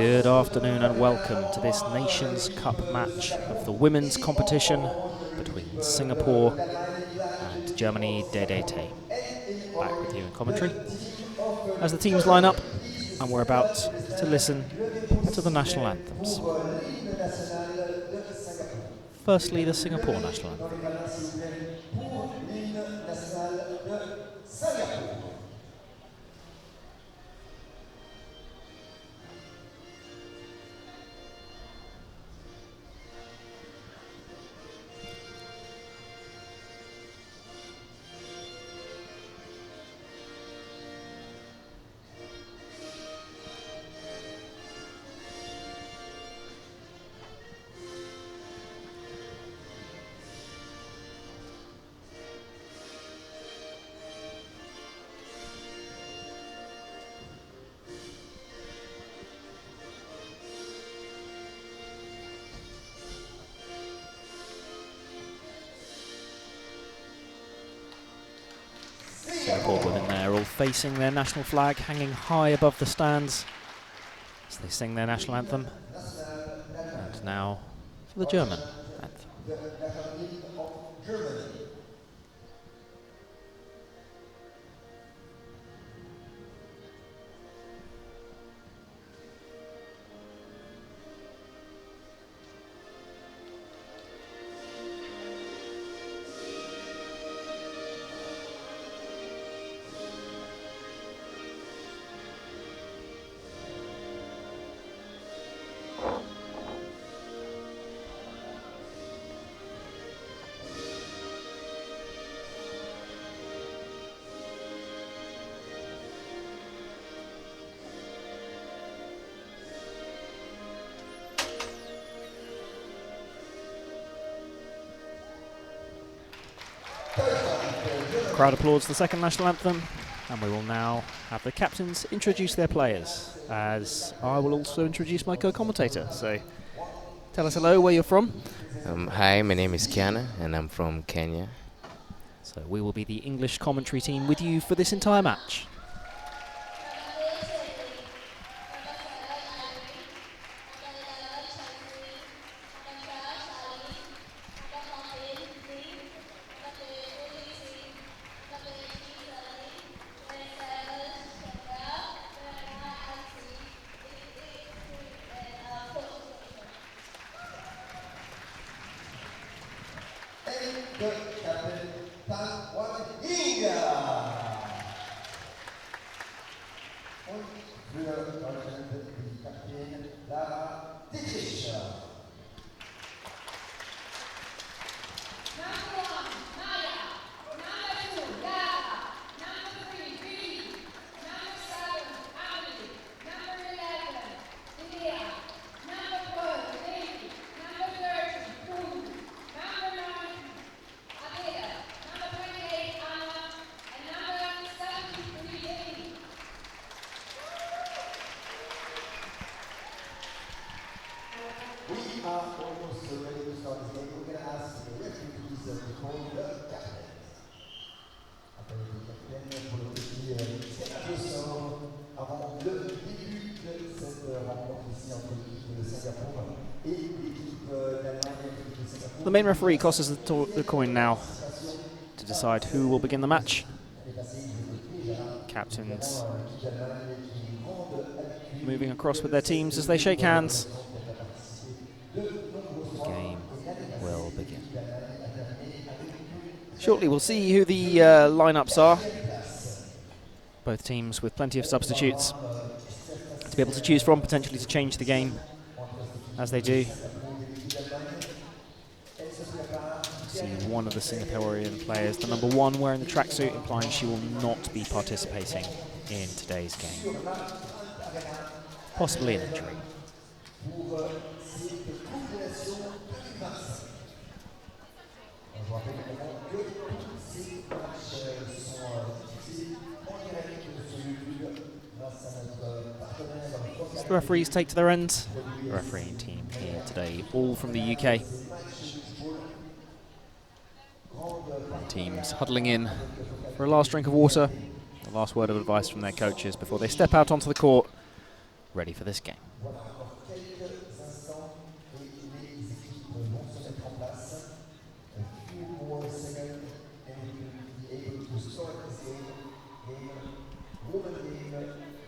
Good afternoon and welcome to this Nations Cup match of the women's competition between Singapore and Germany DDT. Back with you in commentary as the teams line up and we're about to listen to the national anthems. Firstly, the Singapore national anthem. Singapore women there all facing their national flag hanging high above the stands as they sing their national anthem. And now for the German anthem. The crowd applauds the second national anthem, and we will now have the captains introduce their players, as I will also introduce my co-commentator. So tell us hello, where you're from. Hi, my name is Kiana and I'm from Kenya. So we will be the English commentary team with you for this entire match. The main referee tosses the coin now to decide who will begin the match. Captains moving across with their teams as they shake hands. The game will begin. Shortly we'll see who the lineups are. Both teams with plenty of substitutes to be able to choose from, potentially to change the game as they do. See one of the Singaporean players, the number 1, wearing the tracksuit, implying she will not be participating in today's game. Possibly an injury. As the referees take to their ends, the refereeing team here today, all from the UK. Teams huddling in for a last drink of water, a last word of advice from their coaches before they step out onto the court, ready for this game. Voilà, encore quelques instants et les équipes vont se mettre en place. A few more seconds and we will be able to start this game, woman game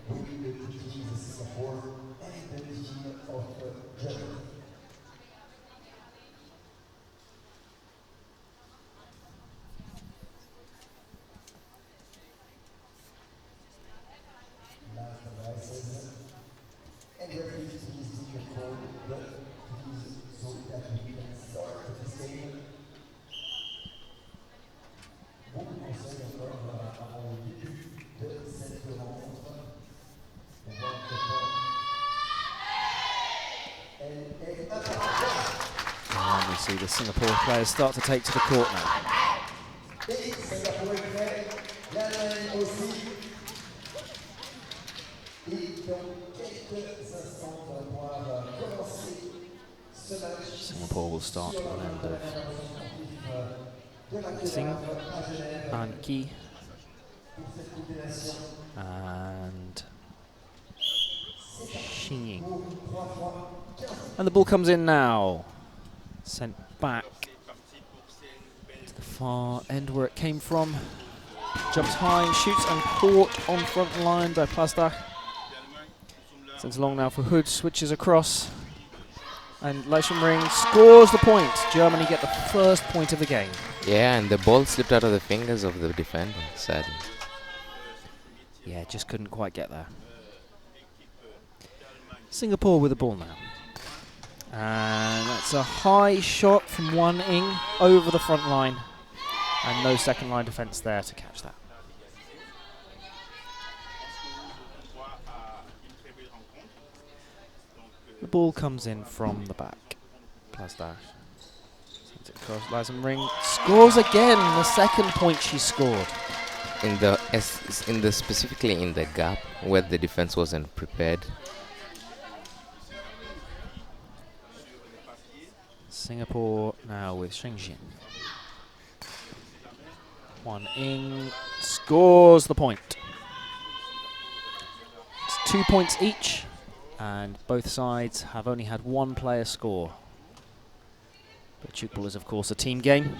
with the two teams of Singapore and the team of Germany. Last devices. And referees, please take your call, but please, so that we can start this game. Beaucoup de conseils encore avant le début de cette rencontre. On voit que elle est impeccable. And we see the Singapore players start to take to the court now. Et Singapour est prêt, l'Allemagne aussi. Et dans quelques instants, on va pouvoir commencer ce match. Singapore will start at one end of Sing, An Ki, and Xin Ying. And the ball comes in now. Sent back to the far end where it came from. Jumps high and shoots and caught on front line by Plasdach. Sends long now for Hood, switches across. And Leishemring scores the point. Germany get the first point of the game. Yeah, and the ball slipped out of the fingers of the defender, sadly. Yeah, just couldn't quite get there. Singapore with the ball now. And that's a high shot from Wan Ying over the front line. And no second line defence there to catch that. The ball comes in from the back. Plasdach sends it across. Leishemring scores again, the second point she scored. Specifically in the gap where the defense wasn't prepared. Singapore now with Shengxin. Wan Ying scores the point. It's 2 points each, and both sides have only had one player score. But Tchoukball is of course a team game.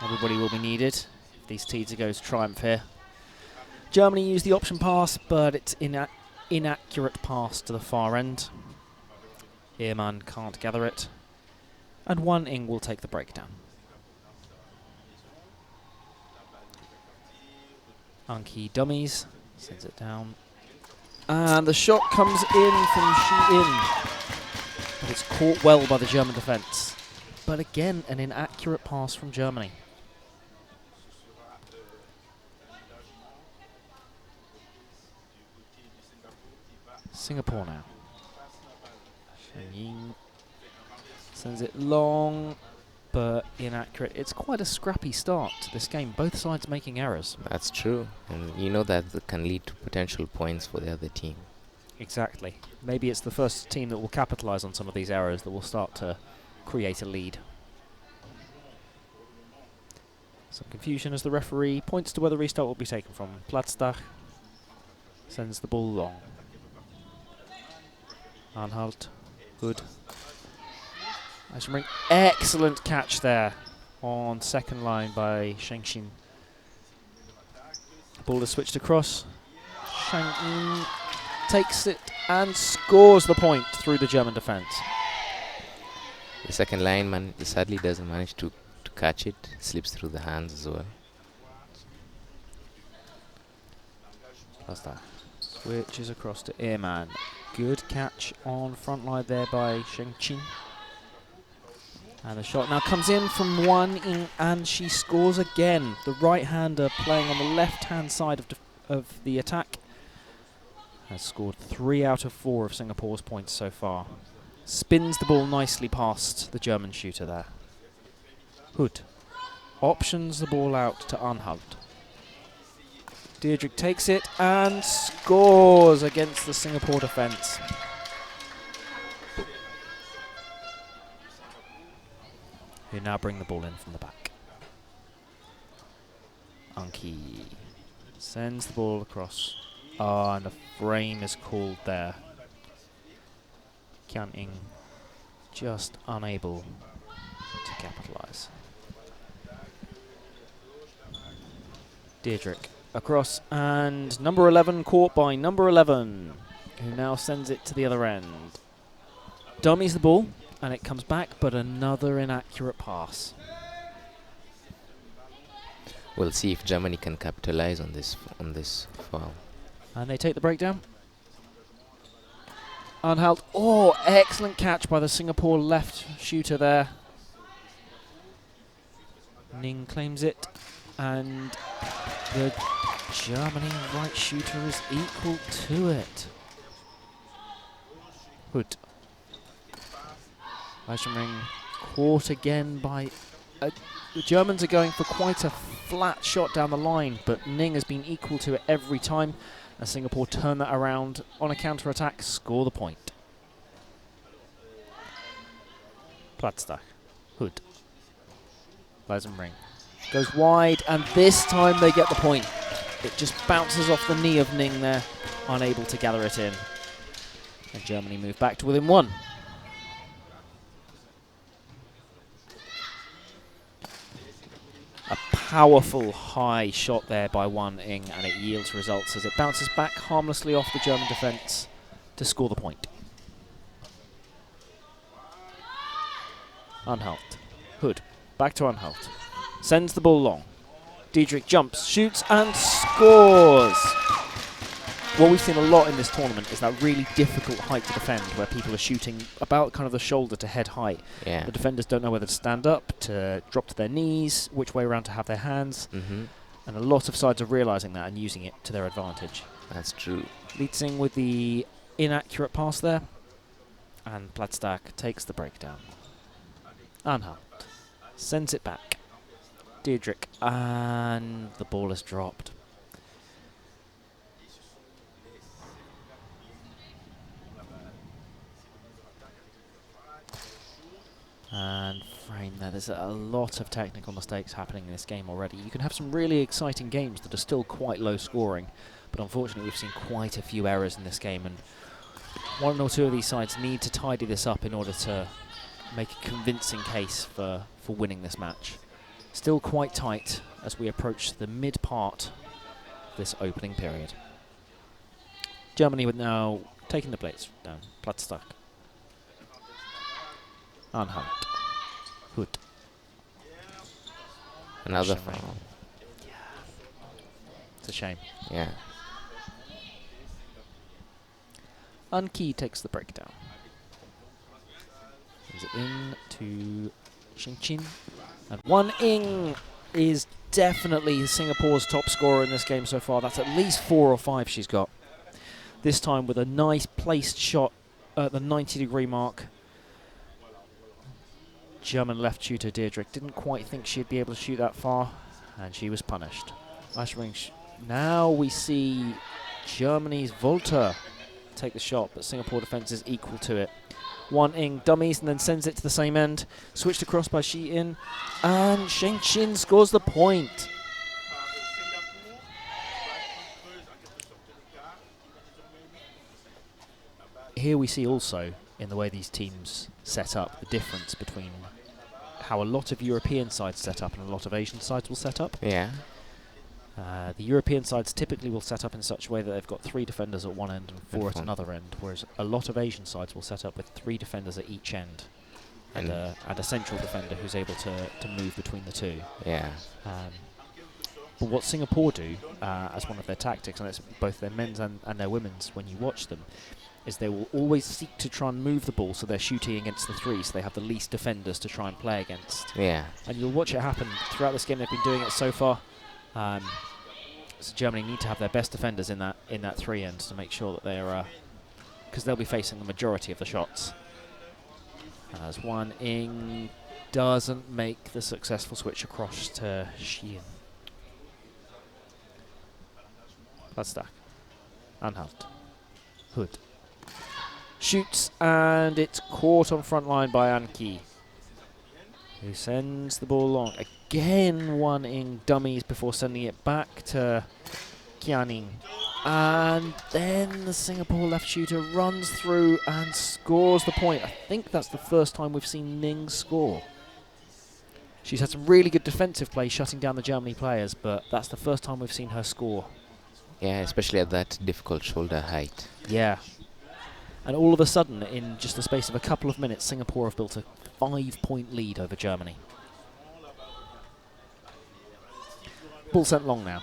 Everybody will be needed if these teams are going to triumph here. Germany used the option pass, but it's inaccurate pass to the far end. Ehrmann can't gather it. And Wan Ying will take the breakdown. Anki dummies, sends it down. And the shot comes in from Shi-In. But it's caught well by the German defence. But again, an inaccurate pass from Germany. Singapore now. Shen Ying sends it long, but inaccurate. It's quite a scrappy start to this game, both sides making errors. That's true, and you know that can lead to potential points for the other team. Exactly. Maybe it's the first team that will capitalise on some of these errors that will start to create a lead. Some confusion as the referee points to where the restart will be taken from. Plasdach sends the ball long. Anhalt, Hood. Leishemring, excellent catch there on second line by Shengxin. Ball is switched across. Shang takes it and scores the point through the German defence. The second line sadly doesn't manage to catch it, slips through the hands as well. Plasdach switches across to Ehrmann. Good catch on front line there by Shengxin. And the shot now comes in from Wan Ying, and she scores again. The right-hander playing on the left-hand side of the attack has scored 3 out of 4 of Singapore's points so far. Spins the ball nicely past the German shooter there. Hood options the ball out to Anhalt. Deirdre takes it and scores against the Singapore defence. Who now bring the ball in from the back. Anki sends the ball across. And a frame is called there. Kian Ing just unable to capitalise. Deirdrick across, and number 11 caught by number 11, who now sends it to the other end. Dummies the ball, and it comes back, but another inaccurate pass. We'll see if Germany can capitalize on this foul. And they take the breakdown. Unheld. Oh, excellent catch by the Singapore left shooter there. Ning claims it, and the Germany right shooter is equal to it. Hood. Weissenring caught again by... the Germans are going for quite a flat shot down the line, but Ning has been equal to it every time, and Singapore turn that around on a counter-attack, score the point. Platzdag. Hood. Weissenring goes wide, and this time they get the point. It just bounces off the knee of Ning there, unable to gather it in. And Germany move back to within 1. A powerful high shot there by Wan Ing, and it yields results as it bounces back harmlessly off the German defence to score the point. Anhalt. Hood. Back to Anhalt. Sends the ball long. Deirdrick jumps, shoots, and scores! What we've seen a lot in this tournament is that really difficult height to defend, where people are shooting about kind of the shoulder to head height. Yeah. The defenders don't know whether to stand up, to drop to their knees, which way around to have their hands. And a lot of sides are realising that and using it to their advantage. That's true. Lietzing with the inaccurate pass there. And Platzdag takes the breakdown. Anhalt sends it back. Deirdrick, and the ball is dropped. And frame there. There's a lot of technical mistakes happening in this game already. You can have some really exciting games that are still quite low scoring, but unfortunately we've seen quite a few errors in this game, and one or two of these sides need to tidy this up in order to make a convincing case for winning this match. Still quite tight as we approach the mid part of this opening period. Germany with now taking the plates down. Platzdag. Anhalt. Hood. Another Weissenring. foul. Yeah. It's a shame. Yeah. Unki takes the breakdown. Sends it in to Xingqin. And Wan Ing is definitely Singapore's top scorer in this game so far. That's at least 4 or 5 she's got. This time with a nice placed shot at the 90-degree mark. German left shooter Deirdrick didn't quite think she'd be able to shoot that far, and she was punished. Now we see Germany's Volta take the shot, but Singapore defence is equal to it. Wan Ing dummies and then sends it to the same end. Switched across by Shi In, and Xingqin scores the point. Here we see also, in the way these teams set up, the difference between how a lot of European sides set up and a lot of Asian sides will set up. Yeah. The European sides typically will set up in such a way that they've got 3 defenders at one end and 4 at another end, whereas a lot of Asian sides will set up with 3 defenders at each end and a central defender who's able to move between the 2. Yeah. But what Singapore do as one of their tactics, and it's both their men's and their women's when you watch them, is they will always seek to try and move the ball so they're shooting against the 3, so they have the least defenders to try and play against. Yeah. And you'll watch it happen throughout this game. They've been doing it so far. So Germany need to have their best defenders in that 3 end to make sure that they're, because they'll be facing the majority of the shots. As Wan Ing doesn't make the successful switch across to Xian. Platzdag. Anhalt. Hood. Shoots, and it's caught on front line by Anki, who sends the ball long. Again, Wan Ing dummies before sending it back to Qianing. And then the Singapore left shooter runs through and scores the point. I think that's the first time we've seen Ning score. She's had some really good defensive play shutting down the Germany players, but that's the first time we've seen her score. Yeah, especially at that difficult shoulder height. Yeah. And all of a sudden, in just the space of a couple of minutes, Singapore have built a 5-point lead over Germany. Ball sent long now.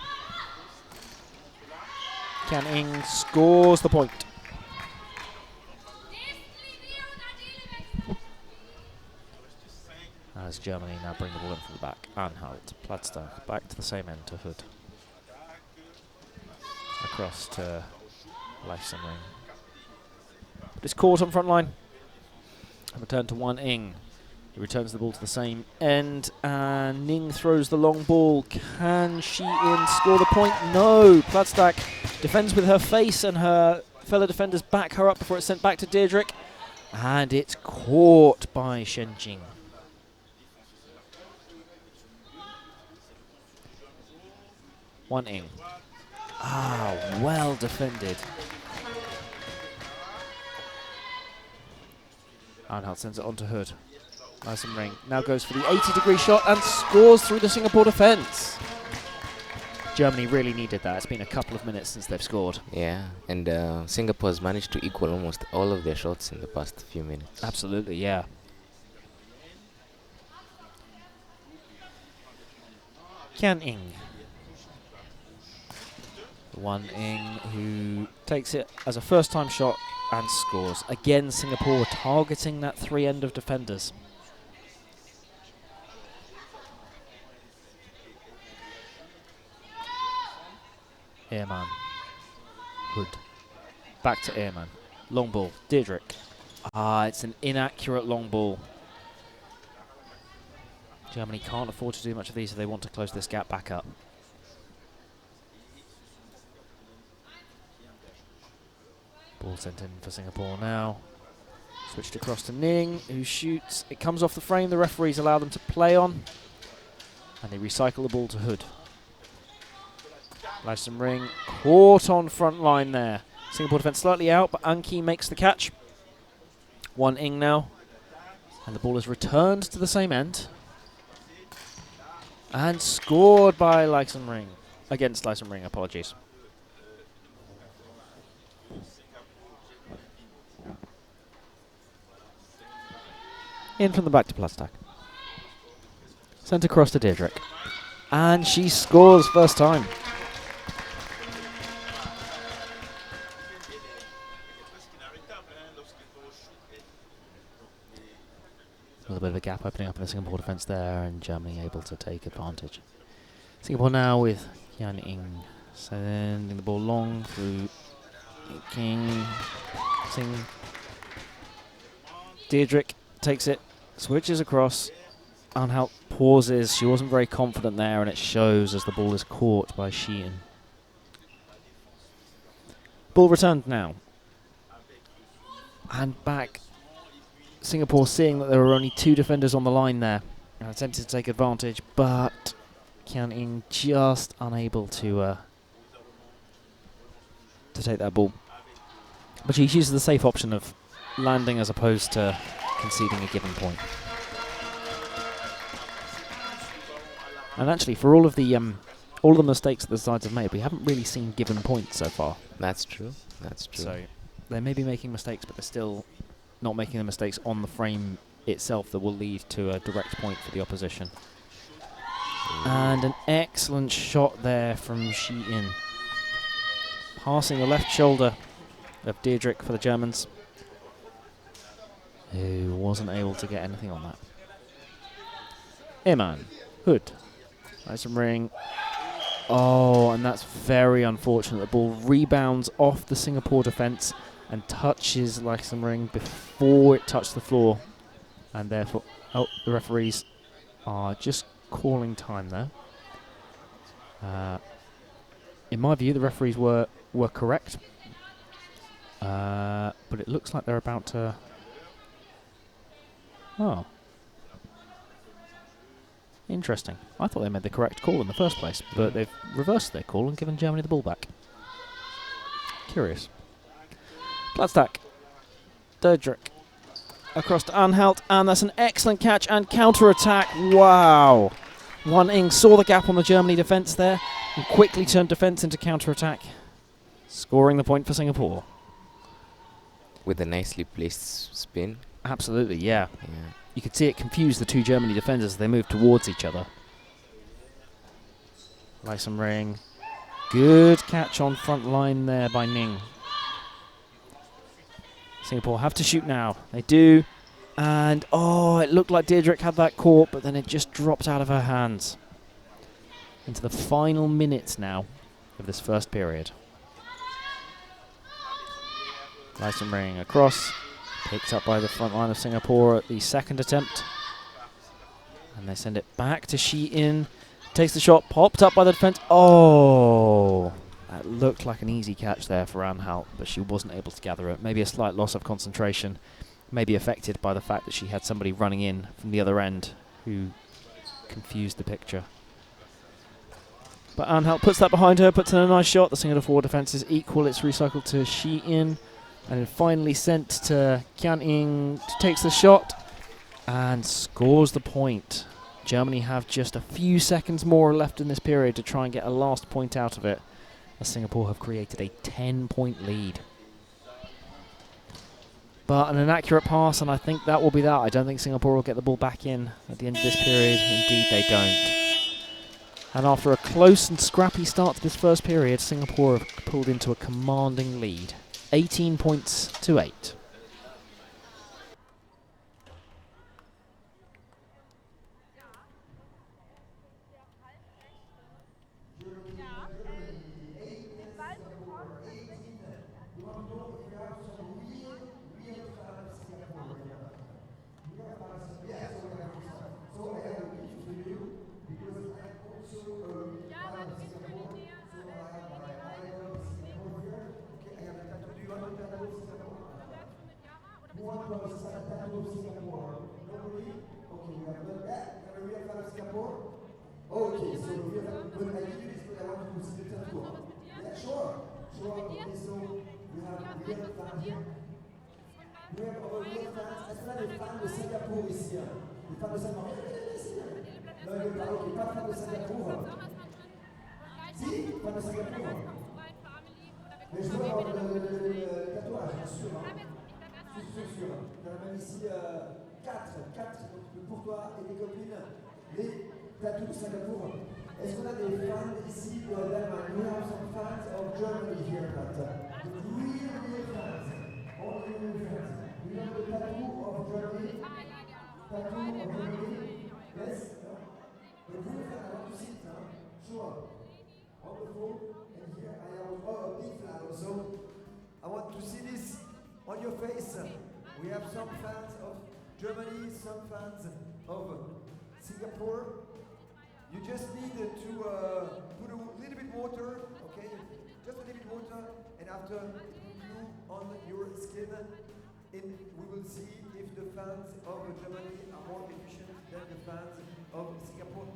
Kian Ing scores the point. As Germany now bring the ball in from the back. Anhalt, Platzdag, back to the same end to Hood. Across to Leifsenring. It's caught on front line. And return to Wan Ing. He returns the ball to the same end, and Ning throws the long ball. Can she score the point? No. Platzdag defends with her face, and her fellow defenders back her up before it's sent back to Deirdre. And it's caught by Shenjing. Wan Ing. Ah, well defended. Arnhout sends it on to Hood. Leifsenring now goes for the 80-degree shot and scores through the Singapore defence. Germany really needed that. It's been a couple of minutes since they've scored. Yeah, and Singapore has managed to equal almost all of their shots in the past few minutes. Absolutely, yeah. Kian Ing. Wan Ing, who takes it as a first-time shot and scores. Again, Singapore targeting that 3 end of defenders. Ehrmann. Hood. Back to Ehrmann. Long ball. Deirdre. Ah, it's an inaccurate long ball. Germany can't afford to do much of these if they want to close this gap back up. Ball sent in for Singapore now. Switched across to Ning, who shoots. It comes off the frame. The referees allow them to play on. And they recycle the ball to Hood. Leifsenring caught on front line there. Singapore defence slightly out, but Anki makes the catch. Wan Ing now. And the ball is returned to the same end. And scored by Leifsenring. Against Leifsenring, apologies. In from the back to Platzdag. Sent across to Deirdre. And she scores first time. A little bit of a gap opening up in the Singapore defence there, and Germany able to take advantage. Singapore now with Kian Ing sending the ball long through King. Sing. Deirdre takes it, switches across. Anhalt pauses. She wasn't very confident there, and it shows as the ball is caught by Sheehan. Ball returned now. And back. Singapore seeing that there were only 2 defenders on the line there. And attempted to take advantage, but Kian Ing just unable to take that ball. But she uses the safe option of landing as opposed to conceding a given point. And actually, for all of the mistakes that the sides have made, we haven't really seen given points so far. That's true. That's true. So they may be making mistakes, but they're still not making the mistakes on the frame itself that will lead to a direct point for the opposition. And an excellent shot there from Sheehan. Passing the left shoulder of Deirdre for the Germans, who wasn't able to get anything on that. Ehrmann. Hood. Leifsenring. Oh, and that's very unfortunate. The ball rebounds off the Singapore defence and touches Leifsenring before it touched the floor. And therefore, the referees are just calling time there. In my view, the referees were correct. But it looks like they're about to... Oh. Interesting. I thought they made the correct call in the first place, but they've reversed their call and given Germany the ball back. Curious. Gladstack. Derdrick. Across to Anhalt, and that's an excellent catch and counter-attack. Wow. Wan Ing saw the gap on the Germany defence there and quickly turned defence into counter-attack, scoring the point for Singapore. With a nicely placed spin. Absolutely, yeah. Yeah. You could see it confuse the two Germany defenders as they moved towards each other. Lysom Ring. Good catch on front line there by Ning. Singapore have to shoot now. They do. And, oh, it looked like Deirdre had that caught, but then it just dropped out of her hands. Into the final minutes now of this first period. Lysom Ring across. Picked up by the front line of Singapore at the second attempt. And they send it back to Shi In. Takes the shot, popped up by the defence. Oh, that looked like an easy catch there for Anhalt, but she wasn't able to gather it. Maybe a slight loss of concentration, maybe affected by the fact that she had somebody running in from the other end who confused the picture. But Anhalt puts that behind her, puts in a nice shot. The Singapore defence is equal. It's recycled to Shi In, and then finally sent to Kian Ing, takes the shot and scores the point. Germany have just a few seconds more left in this period to try and get a last point out of it, as Singapore have created a 10-point lead. But an inaccurate pass, and I think that will be that. I don't think Singapore will get the ball back in at the end of this period. Indeed, they don't. And after a close and scrappy start to this first period, Singapore have pulled into a commanding lead. 18 points to 8. Okay, so we have, but I give you this, but I want to see the tattoo. Yeah, sure. Okay, so we have real fans here. We have our real fans. Est-ce qu'on a des fans de Singapour ici? Des fans de Singapour? Non, il n'y a pas, ok, pas de fans de Singapour. Si, fans de Singapour. Mais je veux avoir le tatouage, bien sûr. Je suis sûr. Il y en a même ici 4 pour toi et tes copines. Les tattoos de Singapour. Est-ce qu'on a des fans ici d'Allemagne? We have some fans of Germany here, but real fans. Only real fans. We have the tattoo of Germany. Tattoo of Germany. Yes? No? The real fan, I want to see it, huh? Sure. Wonderful. And here I have a big flag also. I want to see this on your face. We have some fans of Germany, some fans of Singapore. You just need to put a little bit water, okay? Just a little bit water, and after glue on your skin, and we will see if the fans of Germany are more efficient than the fans of Singapore.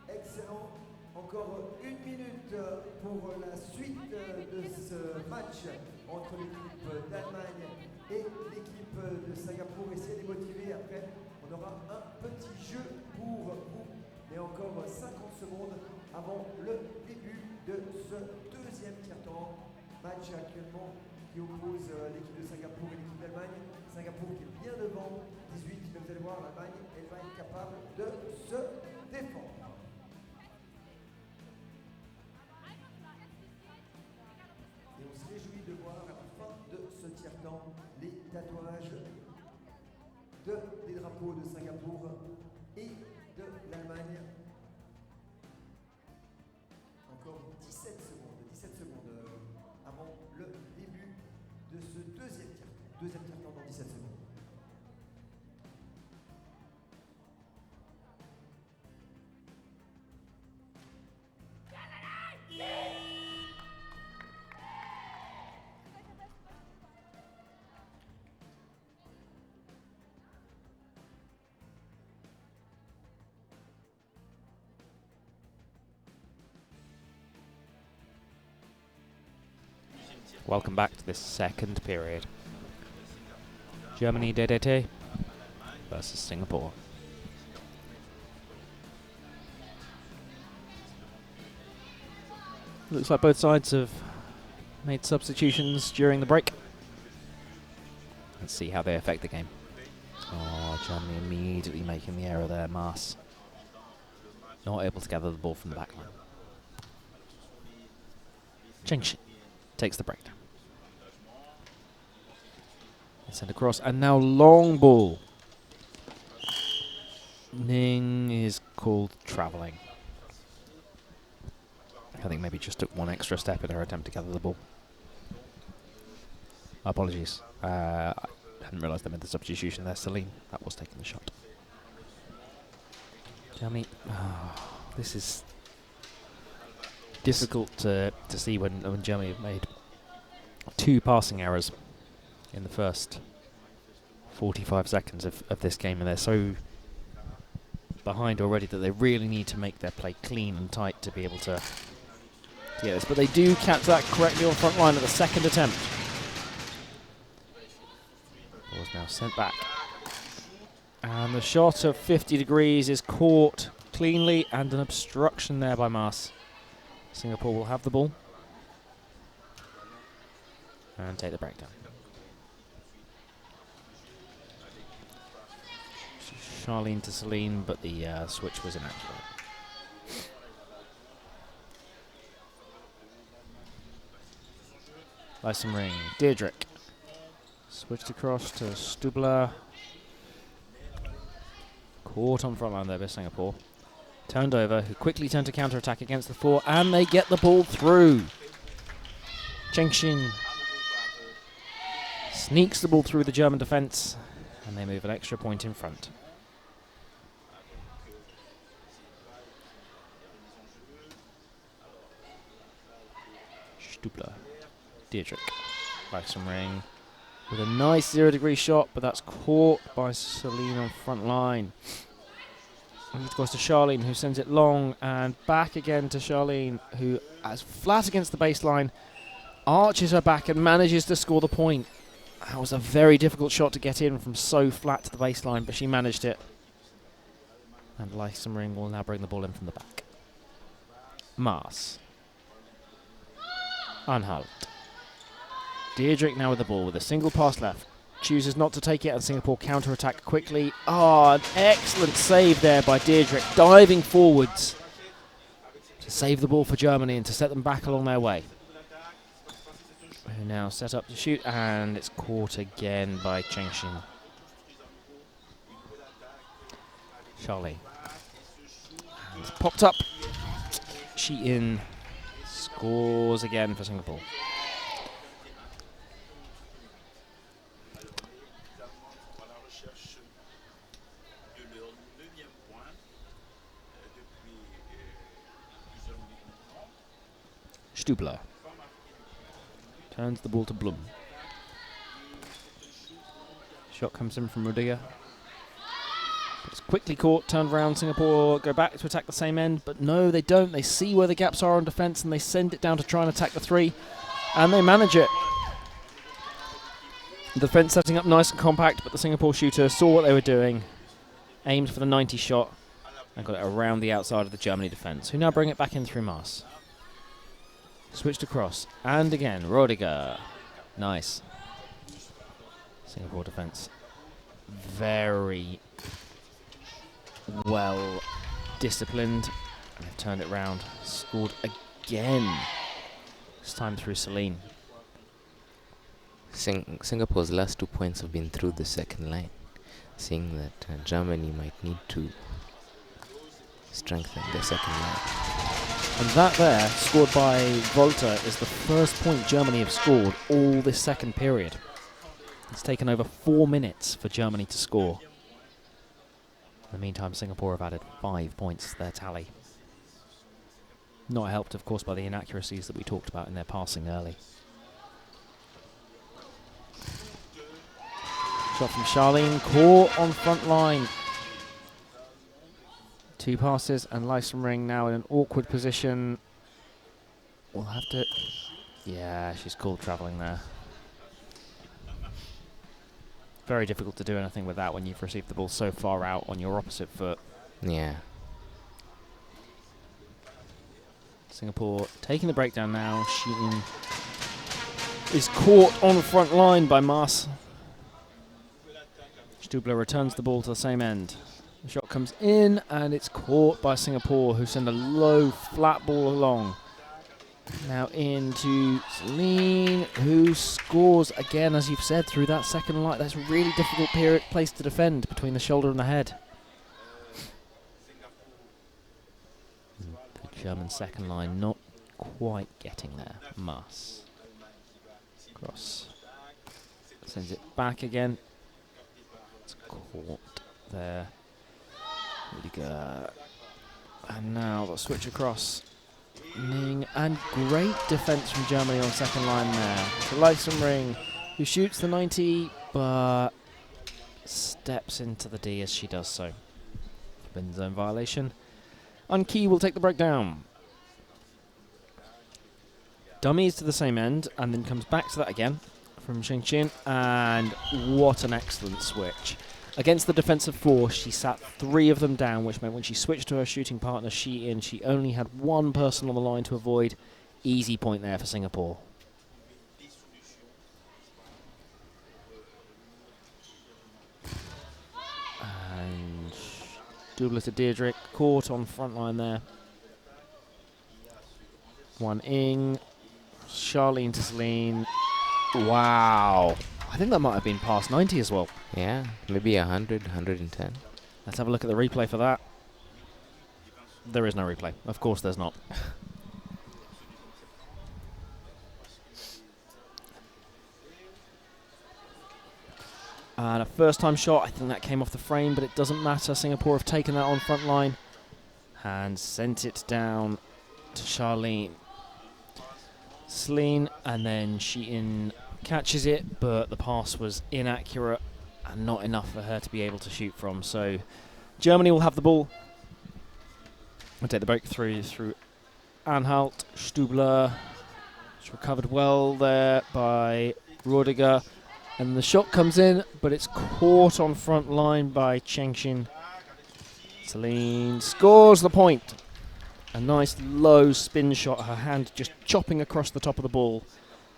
Excellent. Encore 1 minute pour la suite de ce match entre l'équipe d'Allemagne et l'équipe de Singapour. Essayez de les motiver. Après, on aura un petit jeu pour vous. Mais encore 50 secondes avant le début de ce deuxième tiers-temps. Match actuellement qui oppose l'équipe de Singapour et l'équipe d'Allemagne. Singapour qui est bien devant, 18. Mais vous allez voir, l'Allemagne, elle va être capable de se défendre. Et on se réjouit de voir à la fin de ce tiers-temps les tatouages des drapeaux de Singapour et de l'Allemagne. Encore 17 secondes avant le début de ce deuxième tiers-temps. Deuxième tiers-temps dans 17 secondes. Welcome back to this second period. Germany DDT versus Singapore. Looks like both sides have made substitutions during the break. Let's see how they affect the game. Oh, Germany immediately making the error there. Maas not able to gather the ball from the back line. Chengxin takes the breakdown. Send across, and now long ball. Ning is called travelling. I think maybe just took one extra step in her attempt to gather the ball. Apologies. I hadn't realised they made the substitution there. Celine, that was taking the shot. Germany, this is difficult to see when Germany have made 2 passing errors in the first 45 seconds of this game, and they're so behind already that they really need to make their play clean and tight to be able to get this. But they do catch that correctly on front line at the second attempt. Ball's now sent back. And the shot of 50 degrees is caught cleanly, and an obstruction there by Maas. Singapore will have the ball and take the breakdown. Charlene to Celine, but the switch was inaccurate. Lyson Ring, Deirdre. Switched across to Stubler. Caught on front line there by Singapore. Turned over, who quickly turned to counter-attack against the 4, and they get the ball through. Chengxin sneaks the ball through the German defence, and they move an extra point in front. Stubler, Deirdre, Lyson Ring with a nice 0-degree shot, but that's caught by Celine on front line. And it goes to Charlene, who sends it long, and back again to Charlene, who, as flat against the baseline, arches her back and manages to score the point. That was a very difficult shot to get in from so flat to the baseline, but she managed it. And Lyson Ring will now bring the ball in from the back. Maas. Anhalt. Deirdre now with the ball with a single pass left. Chooses not to take it, and Singapore counter-attack quickly. An excellent save there by Deirdre, diving forwards to save the ball for Germany and to set them back along their way. Who now set up to shoot, and it's caught again by Chengxin. Charlie. And it's popped up. Shi-in scores again for Singapore. Stubler turns the ball to Blum. Shot comes in from Rudiger. It's quickly caught, turned around. Singapore go back to attack the same end, but no, they don't. They see where the gaps are on defence, and they send it down to try and attack the 3, and they manage it. The defence setting up nice and compact, but the Singapore shooter saw what they were doing, aimed for the 90 shot, and got it around the outside of the Germany defence, who now bring it back in through Maas. Switched across, and again, Rudiger. Nice. Singapore defence very well disciplined, and they've turned it round. Scored again, this time through Celine. Singapore's last 2 points have been through the second line, seeing that Germany might need to strengthen their second line. And that there, scored by Volta, is the first point Germany have scored all this second period. It's taken over 4 minutes for Germany to score. In the meantime, Singapore have added 5 points to their tally. Not helped, of course, by the inaccuracies that we talked about in their passing early. Shot from Charlene, caught on front line. 2 passes, and Lyson Ring now in an awkward position. We'll have to... Yeah, she's called travelling there. Very difficult to do anything with that when you've received the ball so far out on your opposite foot. Yeah. Singapore taking the breakdown now. Sheehan is caught on the front line by Mas. Stubler returns the ball to the same end. The shot comes in and it's caught by Singapore, who send a low, flat ball along. Now into Celine, who scores again, as you've said, through that second line. That's a really difficult place to defend between the shoulder and the head. The German second line not quite getting there. Mas. Cross. Sends it back again. It's caught there. Rudiger. And now the switch across. Ning, and great defence from Germany on second line there. To Ring, who shoots the 90, but steps into the D as she does so. Forbidden zone violation. Unkey will take the breakdown. Dummies to the same end, and then comes back to that again from Xingqin, and what an excellent switch. Against the defensive four, she sat 3 of them down, which meant when she switched to her shooting partner, she only had 1 person on the line to avoid. Easy point there for Singapore. And Dubler to Deirdre, caught on front line there. 1 Ing, Charlene to Celine. Wow. I think that might have been past 90 as well. Yeah, maybe 100, 110. Let's have a look at the replay for that. There is no replay. Of course there's not. And a first-time shot. I think that came off the frame, but it doesn't matter. Singapore have taken that on front line and sent it down to Charlene. Celine, and then Sheehan catches it, but the pass was inaccurate and not enough for her to be able to shoot from. So Germany will have the ball. We'll take the break through Anhalt. Stubler. It's recovered well there by Rudiger. And the shot comes in, but it's caught on front line by Chengxin. Celine scores the point. A nice low spin shot, her hand just chopping across the top of the ball.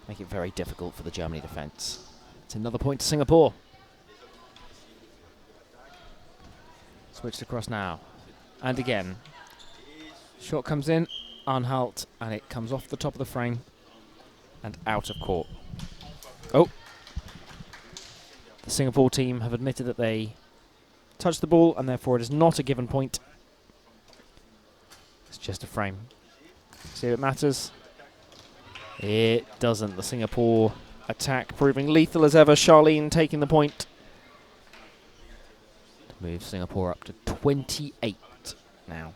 Make it very difficult for the Germany defence. It's another point to Singapore. Switched across now. And again. Shot comes in, Anhalt, and it comes off the top of the frame and out of court. Oh. The Singapore team have admitted that they touched the ball, and therefore it is not a given point. It's just a frame. See if it matters. It doesn't. The Singapore attack proving lethal as ever. Charlene taking the point. To move Singapore up to 28 now.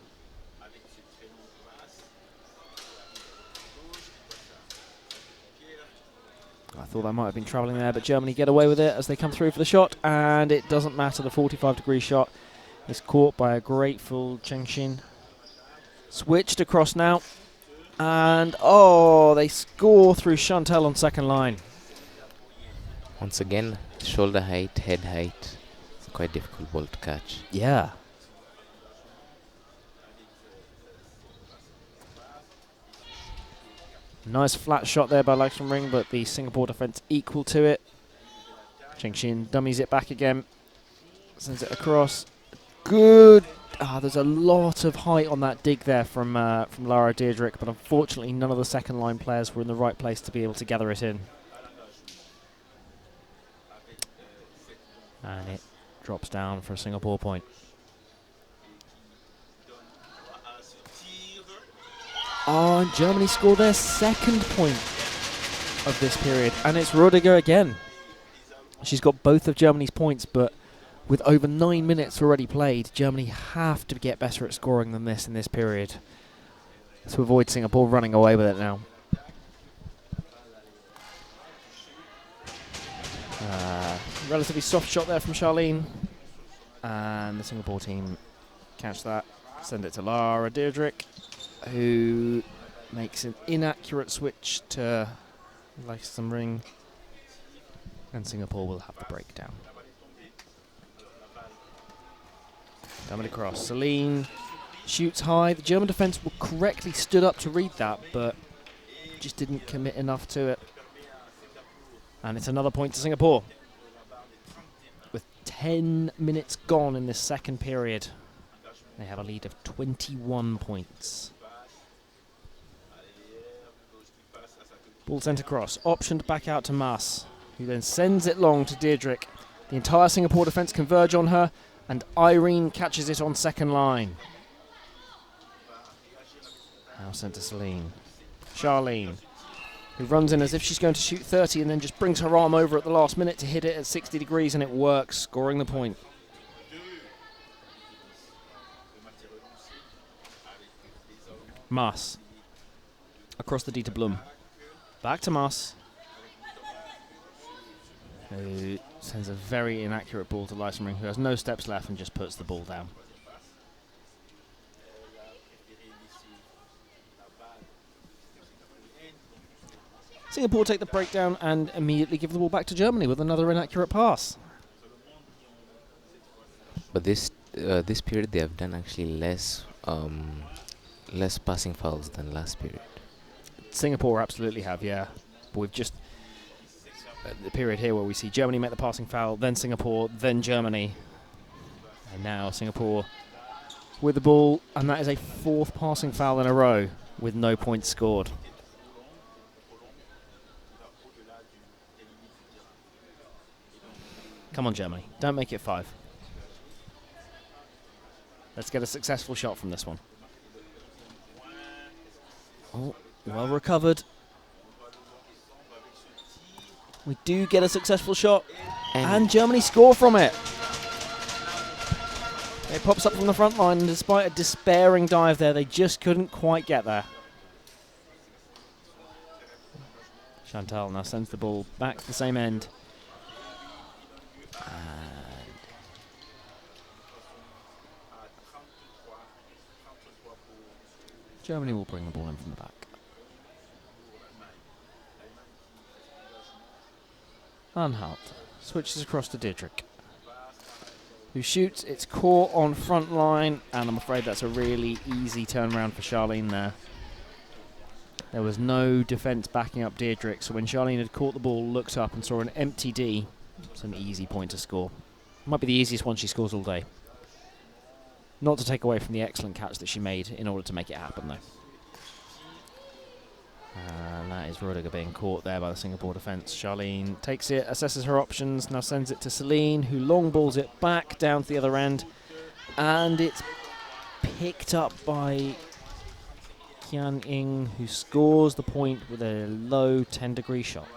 I thought that might have been travelling there, but Germany get away with it as they come through for the shot, and it doesn't matter. The 45-degree shot is caught by a grateful Chengxin. Switched across now, and they score through Chantal on second line. Once again, shoulder height, head height. It's a quite difficult ball to catch. Yeah. Nice flat shot there by Ring, but the Singapore defence equal to it. Chengxin dummies it back again. Sends it across. Good. There's a lot of height on that dig there from Lara Deirdrick, but unfortunately none of the second line players were in the right place to be able to gather it in. And it drops down for a Singapore point. And Germany score their second point of this period, and it's Rudiger again. She's got both of Germany's points, but with over 9 minutes already played, Germany have to get better at scoring than this in this period to avoid Singapore running away with it now. Relatively soft shot there from Charlene, and the Singapore team catch that, send it to Lara Deirdrick, who makes an inaccurate switch to Some ring. And Singapore will have the breakdown. Coming across. Celine shoots high. The German defence were correctly stood up to read that, but just didn't commit enough to it. And it's another point to Singapore. With 10 minutes gone in this second period, they have a lead of 21 points. Ball sent across, optioned back out to Mas, who then sends it long to Deirdre. The entire Singapore defence converge on her, and Irene catches it on second line. Now sent to Celine. Charlene, who runs in as if she's going to shoot 30 and then just brings her arm over at the last minute to hit it at 60 degrees, and it works, scoring the point. Mas. Across the D to Blum. Back to Mas. Who sends a very inaccurate ball to Lysenring, who has no steps left and just puts the ball down. Singapore take the breakdown and immediately give the ball back to Germany with another inaccurate pass. But this period they have done actually less passing fouls than last period. Singapore absolutely have, yeah. But we've just the period here where we see Germany make the passing foul, then Singapore, then Germany, and now Singapore with the ball, and that is a fourth passing foul in a row with no points scored. Come on, Germany, don't make it 5. Let's get a successful shot from this one. Oh, well recovered. We do get a successful shot, and Germany score from it. It pops up from the front line, and despite a despairing dive there, they just couldn't quite get there. Chantal now sends the ball back to the same end. And Germany will bring the ball in from the back. Anhalt switches across to Didrik, who shoots. It's caught on front line, and I'm afraid that's a really easy turnaround for Charlene there. There was no defence backing up Deirdre, so when Charlene had caught the ball, looked up and saw an empty D, it's an easy point to score. Might be the easiest one she scores all day. Not to take away from the excellent catch that she made in order to make it happen, though. And that is Rudiger being caught there by the Singapore defence. Charlene takes it, assesses her options, now sends it to Celine, who long balls it back down to the other end. And it's picked up by Kian Ing, who scores the point with a low 10-degree shot.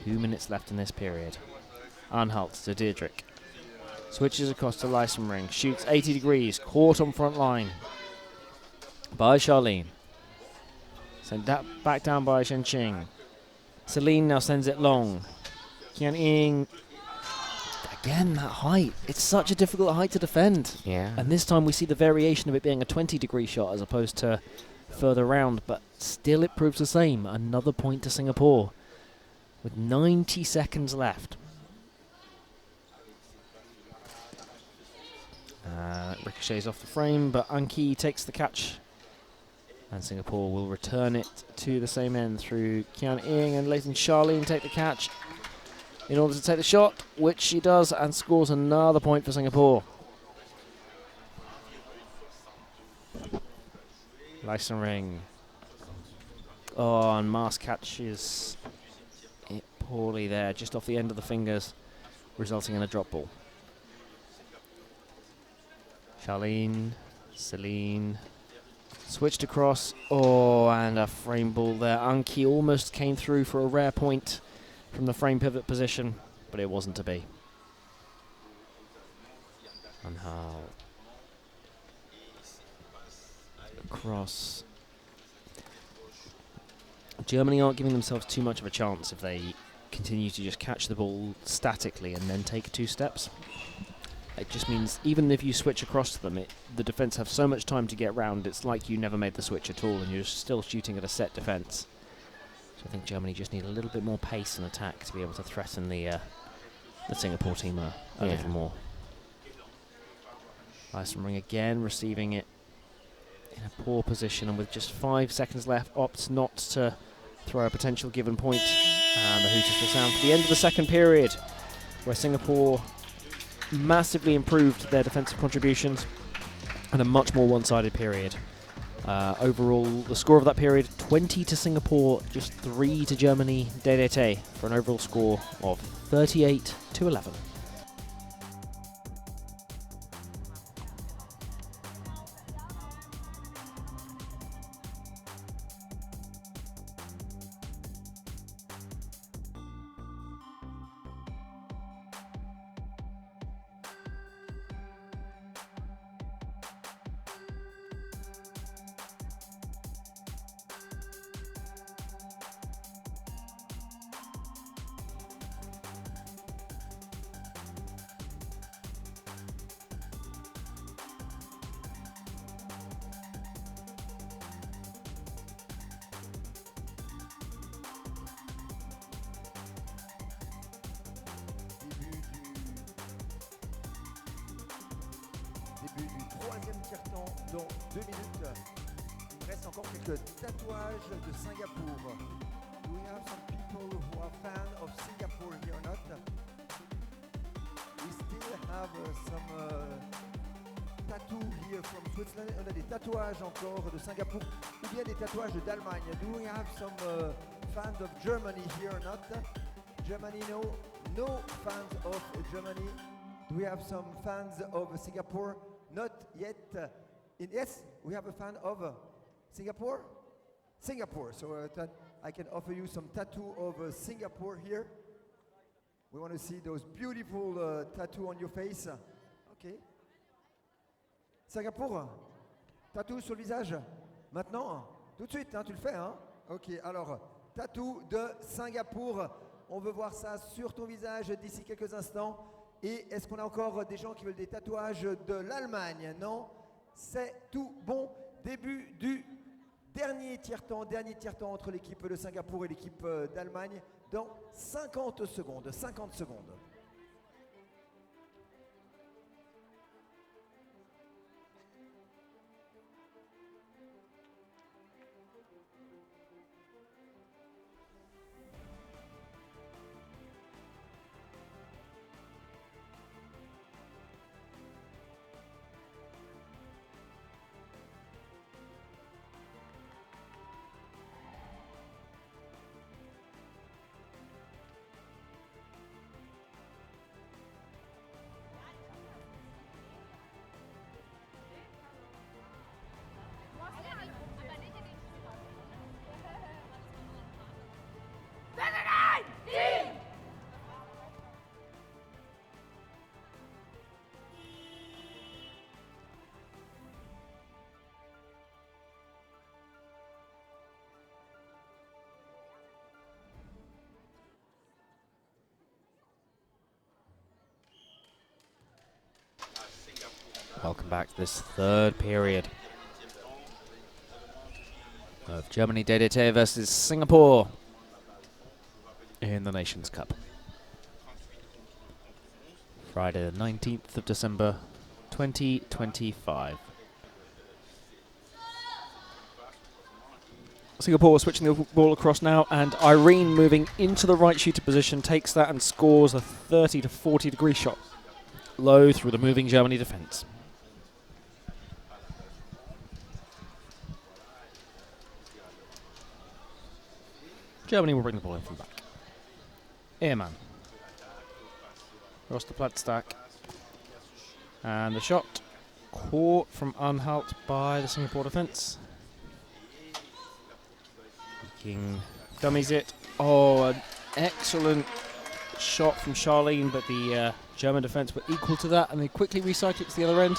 2 minutes left in this period. Anhalt to Deirdre. Switches across to Lysenring, shoots 80 degrees, caught on front line by Charlene. Sent that back down by Shenqing. Celine now sends it long. Kian Ing. Again, that height. It's such a difficult height to defend. Yeah. And this time we see the variation of it being a 20-degree shot as opposed to further round. But still it proves the same. Another point to Singapore with 90 seconds left. Ricochets off the frame, but Anki takes the catch. And Singapore will return it to the same end through Kian Ing, and Leighton Charlene take the catch in order to take the shot, which she does, and scores another point for Singapore. Lysenring. Oh, and Mars catches it poorly there, just off the end of the fingers, resulting in a drop ball. Charlene, Celine, switched across. Oh, and a frame ball there. Anki almost came through for a rare point from the frame pivot position, but it wasn't to be. Anhalt. Across. Germany aren't giving themselves too much of a chance if they continue to just catch the ball statically and then take 2 steps. It just means even if you switch across to them, the defence have so much time to get round, it's like you never made the switch at all and you're still shooting at a set defence. So I think Germany just need a little bit more pace and attack to be able to threaten the Singapore team a little more. Ring again, receiving it in a poor position, and with just 5 seconds left, opts not to throw a potential given point. And the hooters will sound for the end of the second period, where Singapore massively improved their defensive contributions and a much more one-sided period. Overall, the score of that period, 20 to Singapore, just 3 to Germany, DDT, for an overall score of 38 to 11. Début du troisième tiers-temps dans 2 minutes. Il reste encore quelques tatouages de Singapour. Do we have some people who are fans of Singapore here or not? We still have some tattoos here from Switzerland. On a des tatouages encore de Singapour ou bien des tatouages d'Allemagne. Do we have some fans of Germany here or not? Germany, no fans of Germany. Do we have some fans of Singapore? Not yet. Yes, we have a fan of Singapore? Singapore. So I can offer you some tattoo of Singapore here. We want to see those beautiful tattoo on your face. Okay. Singapour, tattoo sur le visage. Maintenant, tout de suite, hein, tu le fais. Hein? Ok, alors, tattoo de Singapour. On veut voir ça sur ton visage d'ici quelques instants. Et est-ce qu'on a encore des gens qui veulent des tatouages de l'Allemagne? Non, c'est tout bon. Début du dernier tiers-temps entre l'équipe de Singapour et l'équipe d'Allemagne dans 50 secondes. 50 secondes. Welcome back to this third period of Germany DDT versus Singapore in the Nations Cup. Friday the 19th of December 2025. Singapore switching the ball across now, and Irene moving into the right shooter position takes that and scores a 30 to 40 degree shot low through the moving Germany defence. Germany will bring the ball in from back. Ehrmann. Across the flat stack. And the shot caught from Anhalt by the Singapore defence. King dummies it. Oh, an excellent shot from Charlene, but the German defence were equal to that, and they quickly recycle it to the other end.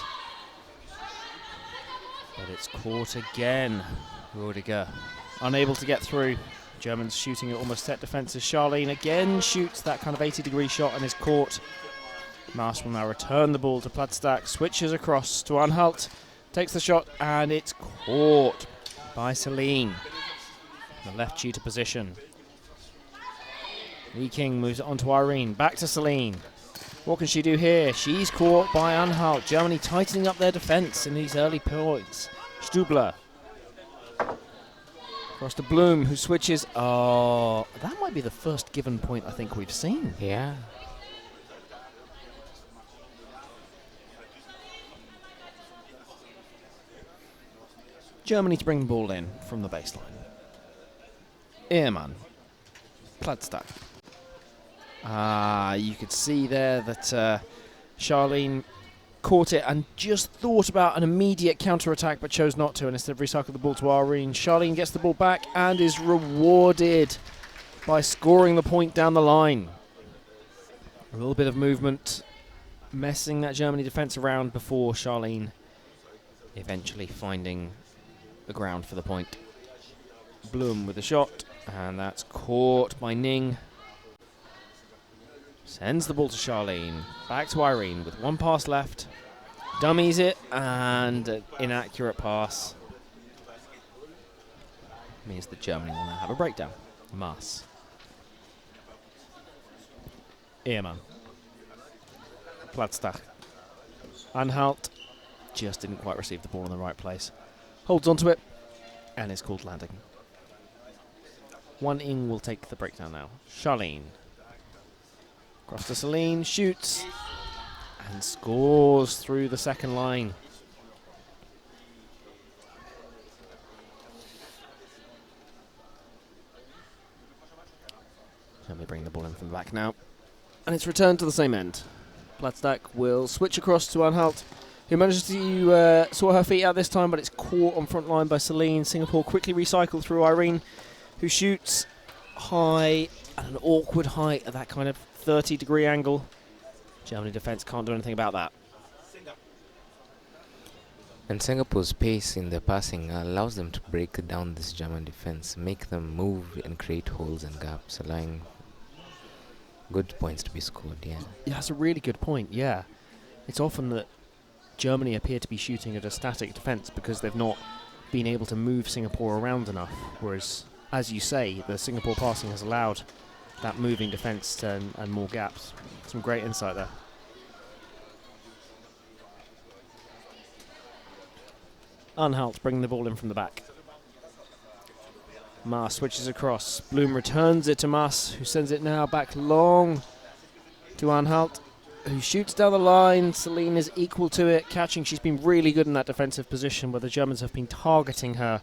But it's caught again. Rudiger unable to get through. Germans shooting at almost set defences. Charlene again shoots that kind of 80-degree shot and is caught Maas will now return the ball to Platzstak, switches across to Anhalt, takes the shot, and it's caught by Celine. The left shooter position. Lee King moves it on to Irene, back to Celine. What can she do here? She's caught by Anhalt. Germany tightening up their defence in these early points. Stubler. Across to Bloom, who switches. Oh, that might be the first given point I think we've seen. Yeah. Germany to bring the ball in from the baseline. Ehrmann. Platzstak. You could see there that Charlene caught it and just thought about an immediate counter-attack but chose not to, and instead recycled the ball to Irene. Charlene gets the ball back and is rewarded by scoring the point down the line. A little bit of movement messing that Germany defence around before Charlene eventually finding the ground for the point. Blum with a shot, and that's caught by Ning. Sends the ball to Charlene. Back to Irene with one pass left. Dummies it, and an inaccurate pass means that Germany will now have a breakdown. Maas. Ehrmann. Platzstak. Anhalt just didn't quite receive the ball in the right place. Holds onto it, and is called landing. One Ing will take the breakdown now. Charlene. Across to Celine, shoots, and scores through the second line. Let me bring the ball in from the back now. And it's returned to the same end. Platzstak will switch across to Anhalt, who manages to sort her feet out this time, but it's caught on front line by Celine. Singapore quickly recycled through Irene, who shoots high at an awkward height at that kind of 30-degree angle. Germany defence can't do anything about that. And Singapore's pace in their passing allows them to break down this German defense, make them move and create holes and gaps, allowing good points to be scored. Yeah, that's a really good point. Yeah, it's often that Germany appear to be shooting at a static defence because they've not been able to move Singapore around enough, whereas, as you say, the Singapore passing has allowed that moving defence and more gaps. Some great insight there. Anhalt bringing the ball in from the back. Maas switches across. Bloom returns it to Maas, who sends it now back long to Anhalt, who shoots down the line. Celine is equal to it, catching. She's been really good in that defensive position where the Germans have been targeting her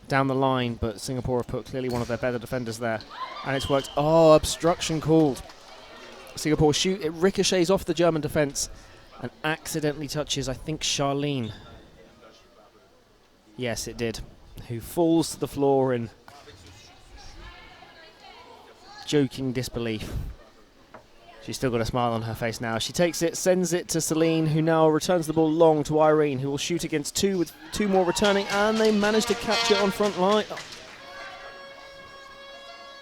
down the line, but Singapore have put clearly one of their better defenders there, and it's worked. Oh, obstruction called. Singapore shoot, it ricochets off the German defence and accidentally touches, I think, Charlene. Yes, it did. Who falls to the floor in joking disbelief. She's still got a smile on her face now. She takes it, sends it to Celine, who now returns the ball long to Irene, who will shoot against two with two more returning, and they manage to catch it on front line. Oh.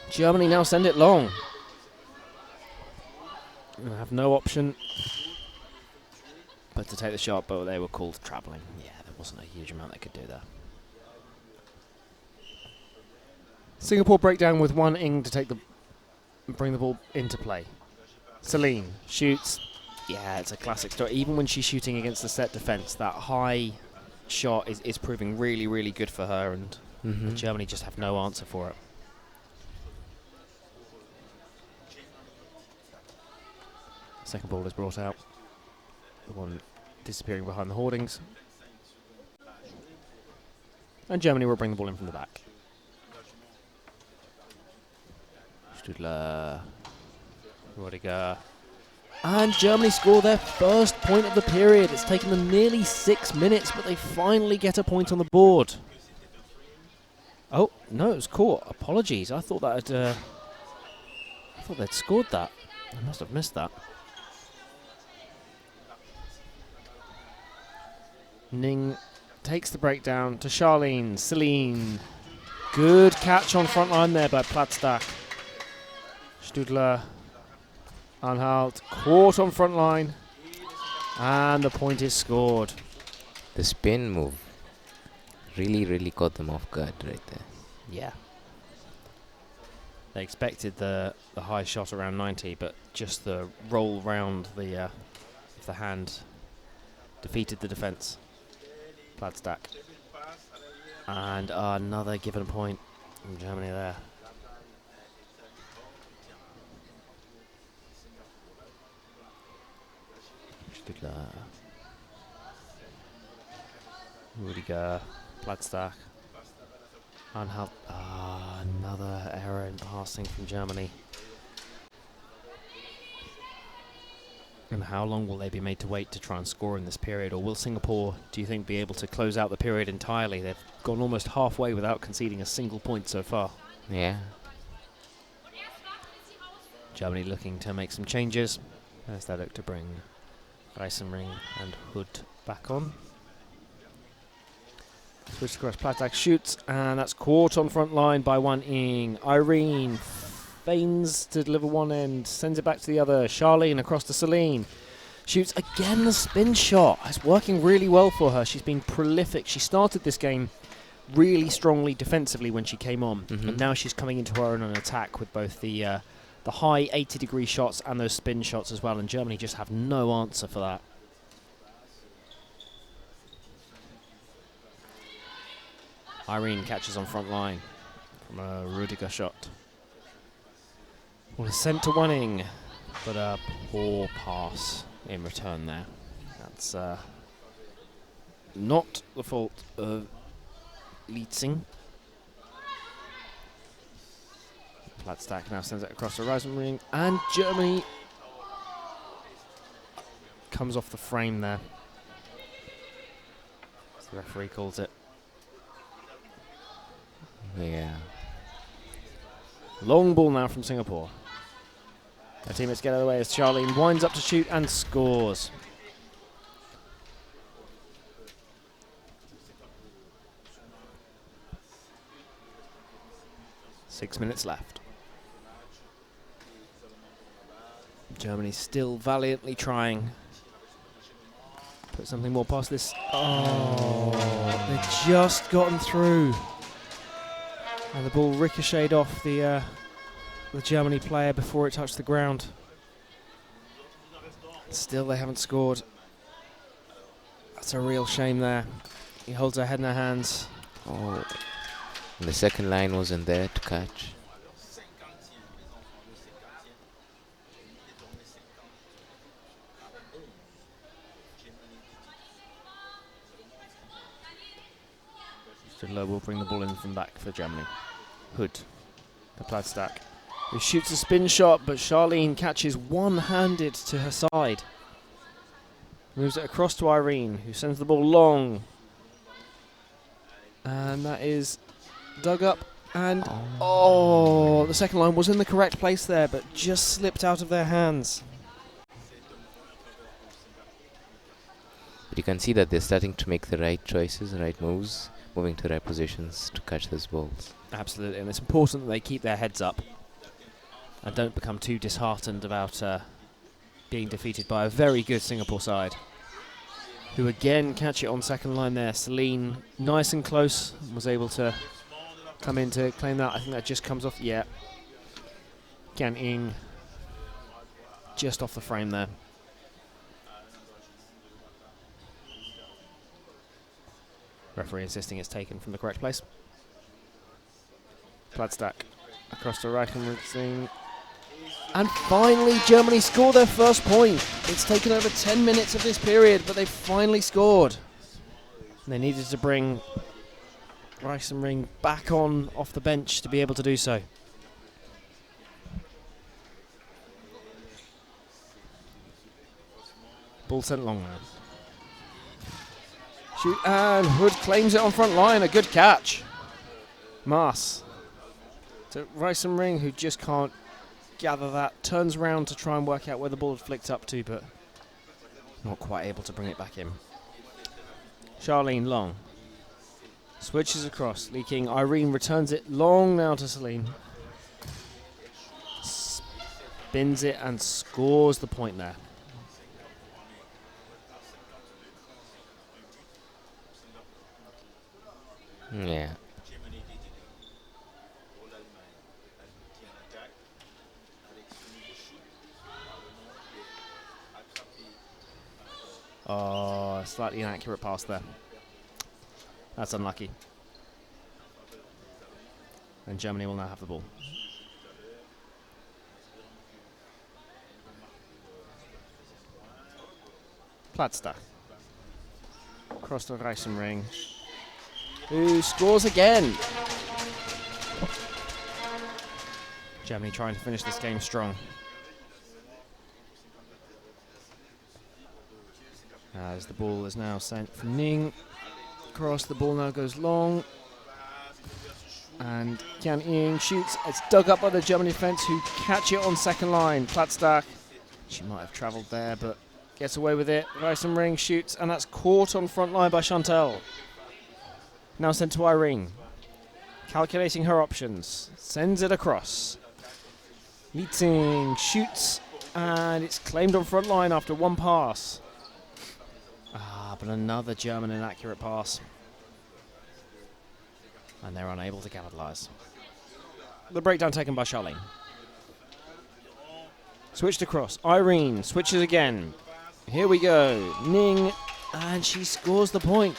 Germany now send it long. They have no option but to take the shot, but they were called travelling. Yeah, there wasn't a huge amount they could do there. Singapore breakdown with one Ing to bring the ball into play. Celine shoots. Yeah, it's a classic story. Even when she's shooting against the set defence, that high shot is proving really, really good for her, and Germany just have no answer for it. Second ball is brought out. The one disappearing behind the hoardings. And Germany will bring the ball in from the back. Stüdler. Rudiger. And Germany score their first point of the period. It's taken them nearly 6 minutes, but they finally get a point on the board. Oh, no, it was caught. Apologies. I thought that I thought they'd scored that. I must have missed that. Ning takes the breakdown to Charlene. Celine. Good catch on front line there by Platzstak. Stüdler Anhalt caught on front line, and the point is scored. The spin move really caught them off guard right there. Yeah. They expected the high shot around 90, but just the roll round the hand defeated the defence. Platzdack. And another given point from Germany there. Rudiger, Platzdack. Anhalt. Another error in passing from Germany. And how long will they be made to wait to try and score in this period? Or will Singapore, do you think, be able to close out the period entirely? They've gone almost halfway without conceding a single point so far. Yeah. Germany looking to make some changes as they look to bring Reisenring and Hood back on. Switch across, Platzdack shoots, and that's caught on front line by Wan Ying. Irene feigns to deliver one end, sends it back to the other. Charlene across to Celine. Shoots again, the spin shot. It's working really well for her. She's been prolific. She started this game really strongly defensively when she came on, and now she's coming into her own on attack with both the high 80-degree shots and those spin shots as well, and Germany just have no answer for that. Irene catches on front line from a Rudiger shot. Well, it's sent to Wanning, but a poor pass in return there. That's not the fault of Lietzing. Platzdack now sends it across the Reisenring, and Germany comes off the frame there. As the referee calls it. Yeah. Long ball now from Singapore. Their teammates get out of the way as Charlene winds up to shoot and scores. Six minutes left. Germany still valiantly trying. Put something more past this. Oh, they've just gotten through. And the ball ricocheted off the Germany player before it touched the ground. Still they haven't scored. That's a real shame there. He holds her head in her hands. Oh. And the second line wasn't there to catch. Stidler will bring the ball in from back for Germany. Hood, the Platzdack, who shoots a spin shot, but Charlene catches one-handed to her side. Moves it across to Irene, who sends the ball long. And that is dug up. And, the second line was in the correct place there, but just slipped out of their hands. But you can see that they're starting to make the right choices, the right moves, moving to the right positions to catch those balls. Absolutely, and it's important that they keep their heads up and don't become too disheartened about being defeated by a very good Singapore side, who again catch it on second line there. Celine, nice and close, was able to come in to claim that. I think that just comes off, yeah. Gan Ying, just off the frame there. Referee insisting it's taken from the correct place. Platzdack across to Reisenring. And finally, Germany score their first point. It's taken over 10 minutes of this period, but they've finally scored. And they needed to bring Reisenring back on off the bench to be able to do so. Ball sent long now. Shoot, and Hood claims it on front line. A good catch. Maas to Reisenring, who just can't gather that. Turns around to try and work out where the ball had flicked up to, but not quite able to bring it back in. Charlene long. Switches across, leaking. Irene returns it long now to Celine. spins it and scores the point there. Yeah. Oh, slightly inaccurate pass there. That's unlucky. And Germany will now have the ball. Platzda. Across the Reisenring. Who scores again? Germany trying to finish this game strong. As the ball is now sent from Ning. Across, the ball now goes long. And Kian Ying shoots. It's dug up by the German defense who catch it on second line. Platzda. She might have travelled there, but gets away with it. Reisenring shoots, and that's caught on front line by Chantal. Now sent to Irene. Calculating her options. Sends it across. Lietzing shoots, and it's claimed on front line after one pass. But another German inaccurate pass. And they're unable to capitalise. The breakdown taken by Charlene. Switched across. Irene switches again. Here we go. Ning, and she scores the point.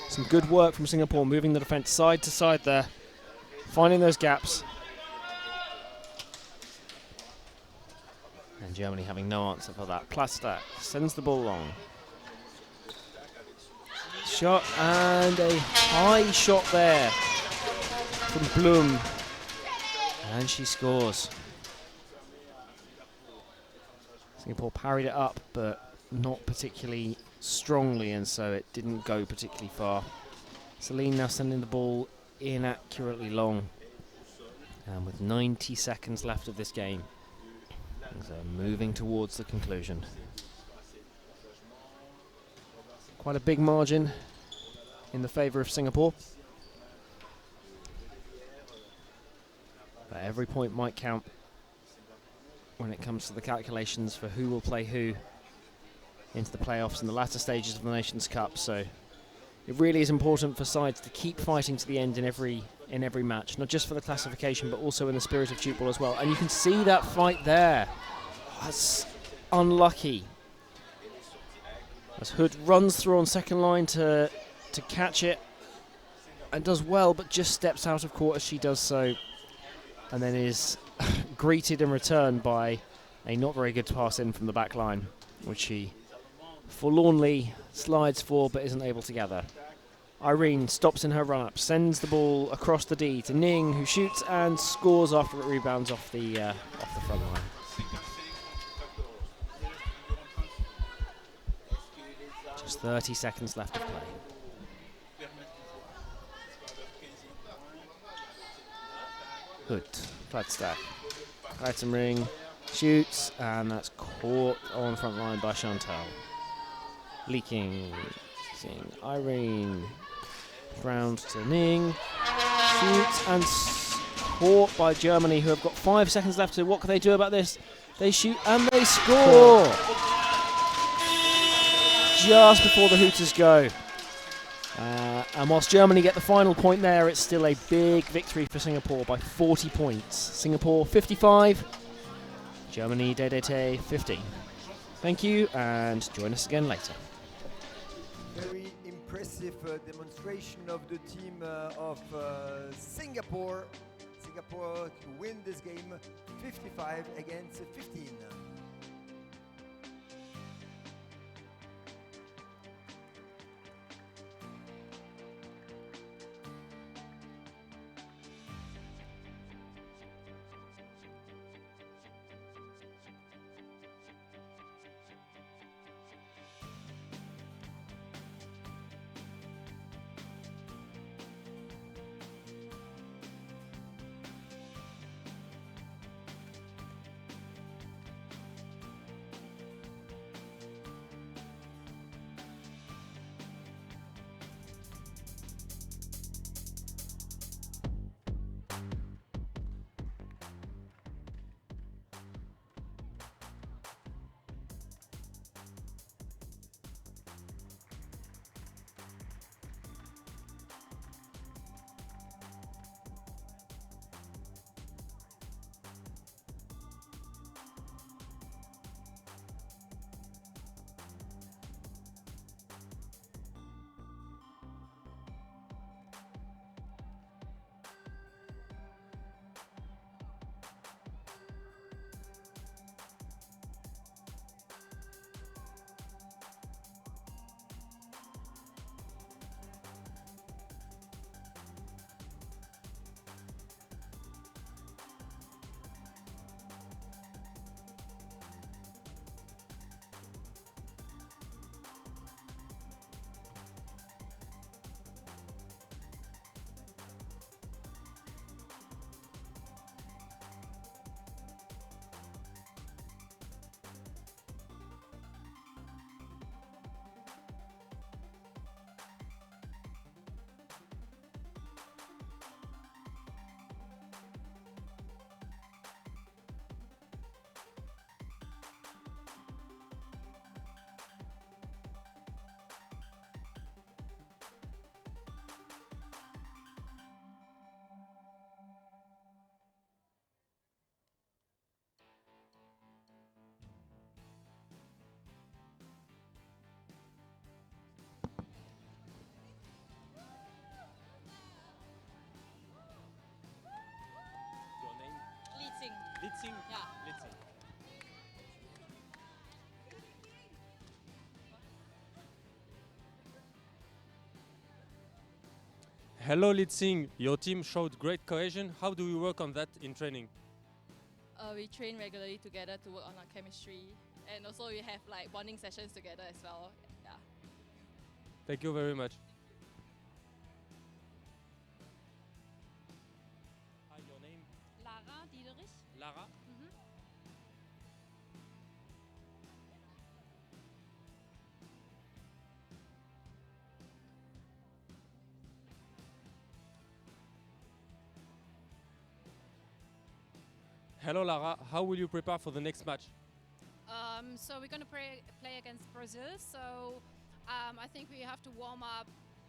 Some good work from Singapore, moving the defence side to side there. Finding those gaps. And Germany having no answer for that. Platzda sends the ball long. Shot, and a high shot there from Blum. And she scores. Singapore parried it up, but not particularly strongly, and so it didn't go particularly far. Celine now sending the ball inaccurately long. And with 90 seconds left of this game, things are moving towards the conclusion. Quite a big margin in the favour of Singapore. But every point might count when it comes to the calculations for who will play who into the playoffs and the latter stages of the Nations Cup. So it really is important for sides to keep fighting to the end in every match, not just for the classification, but also in the spirit of Tchoukball as well. And you can see that fight there. That's unlucky. As Hood runs through on second line to catch it and does well, but just steps out of court as she does so, and then is greeted in return by a not very good pass in from the back line, which she forlornly slides for but isn't able to gather. Irene stops in her run-up, sends the ball across the D to Ning, who shoots and scores after it rebounds off the front line. Just 30 seconds left of play. Good. Platzda. Reisenring shoots, and that's caught on front line by Chantal. Leaking. Seeing Irene. Round to Ning. Shoots and caught by Germany, who have got 5 seconds left. So what can they do about this? They shoot and they score! Just before the Hooters go. And whilst Germany get the final point there, it's still a big victory for Singapore by 40 points. Singapore 55, Germany DDT 50. Thank you, and join us again later. Very impressive demonstration of the team of Singapore. Singapore to win this game 55 against 15. Blitzing? Yeah. Blitzing. Hello, Litzing. Your team showed great cohesion. How do you work on that in training? We train regularly together to work on our chemistry, and also we have like bonding sessions together as well. Yeah. Thank you very much. Hi, your name? Lara Diederich. Lara? Hello, Lara. How will you prepare for the next match? So we're going to play against Brazil. So I think we have to warm up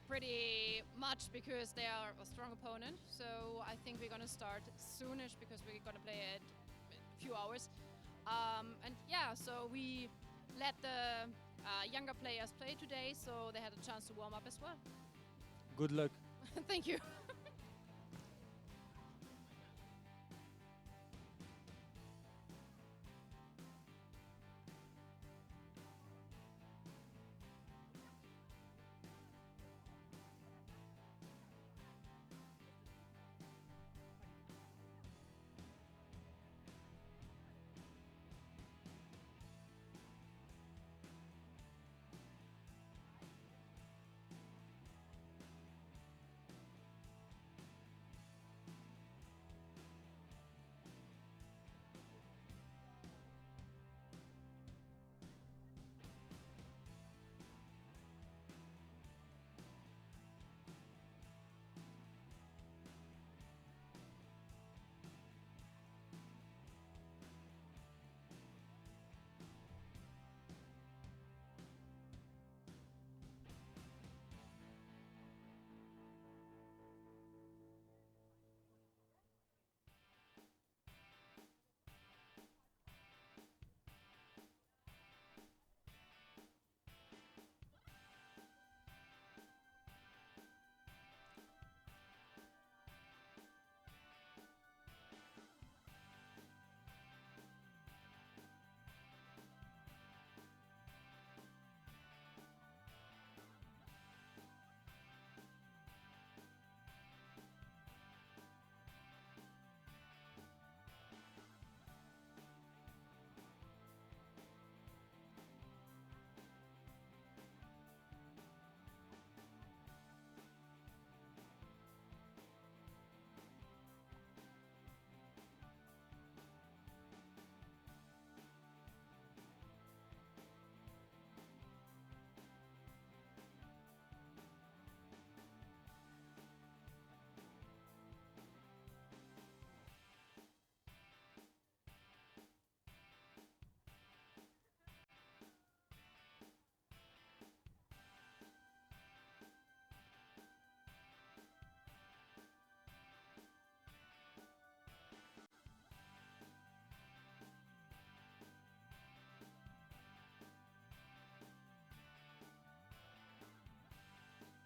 pretty much because they are a strong opponent. So I think we're going to start soonish because we're going to play it a few hours. And yeah, so we let the younger players play today, so they had a chance to warm up as well. Good luck. Thank you.